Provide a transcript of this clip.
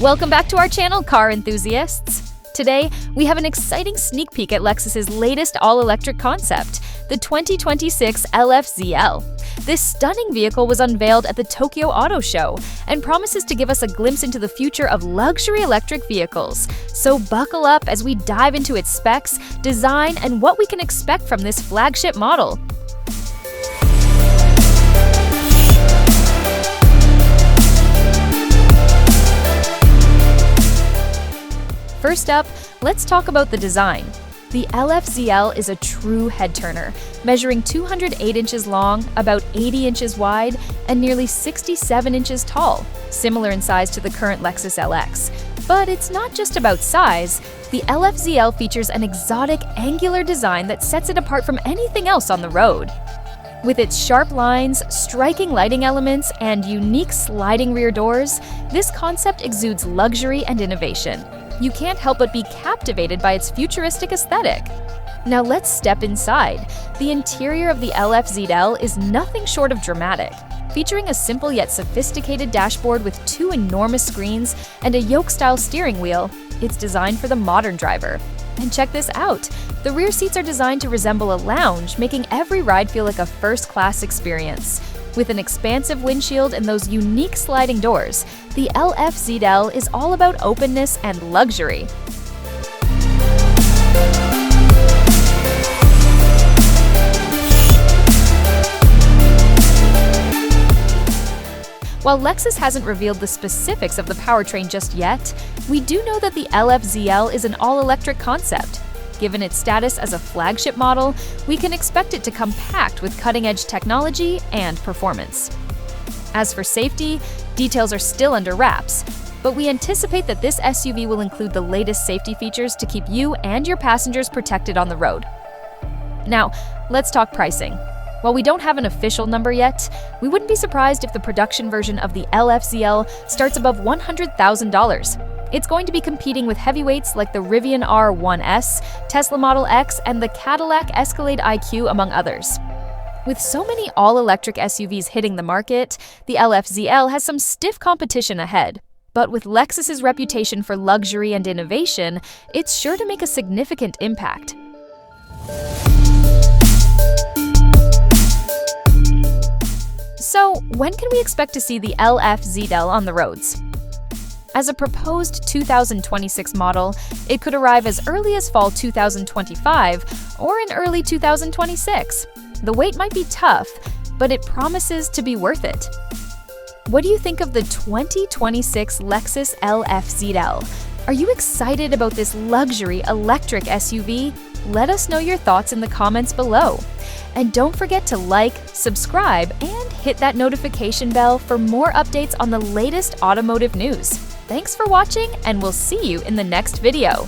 Welcome back to our channel, car enthusiasts! Today, we have an exciting sneak peek at Lexus's latest all-electric concept, the 2026 LF-ZL. This stunning vehicle was unveiled at the Tokyo Auto Show and promises to give us a glimpse into the future of luxury electric vehicles. So buckle up as we dive into its specs, design, and what we can expect from this flagship model. First up, let's talk about the design. The LF-ZL is a true head-turner, measuring 208 inches long, about 80 inches wide, and nearly 67 inches tall, similar in size to the current Lexus LX. But it's not just about size. The LF-ZL features an exotic, angular design that sets it apart from anything else on the road. With its sharp lines, striking lighting elements, and unique sliding rear doors, this concept exudes luxury and innovation. You can't help but be captivated by its futuristic aesthetic. Now let's step inside. The interior of the LF-ZL is nothing short of dramatic. Featuring a simple yet sophisticated dashboard with two enormous screens and a yoke-style steering wheel, it's designed for the modern driver. And check this out! The rear seats are designed to resemble a lounge, making every ride feel like a first-class experience. With an expansive windshield and those unique sliding doors, the LF-ZL is all about openness and luxury. While Lexus hasn't revealed the specifics of the powertrain just yet, we do know that the LF-ZL is an all-electric concept. Given its status as a flagship model, we can expect it to come packed with cutting-edge technology and performance. As for safety, details are still under wraps, but we anticipate that this SUV will include the latest safety features to keep you and your passengers protected on the road. Now, let's talk pricing. While we don't have an official number yet, we wouldn't be surprised if the production version of the LF-ZL starts above $100,000. It's going to be competing with heavyweights like the Rivian R1S, Tesla Model X, and the Cadillac Escalade IQ, among others. With so many all-electric SUVs hitting the market, the LF-ZL has some stiff competition ahead. But with Lexus's reputation for luxury and innovation, it's sure to make a significant impact. So, when can we expect to see the LF-ZL on the roads? As a proposed 2026 model, it could arrive as early as fall 2025 or in early 2026. The wait might be tough, but it promises to be worth it. What do you think of the 2026 Lexus LF-ZL? Are you excited about this luxury electric SUV? Let us know your thoughts in the comments below. And don't forget to like, subscribe, and hit that notification bell for more updates on the latest automotive news. Thanks for watching, and we'll see you in the next video.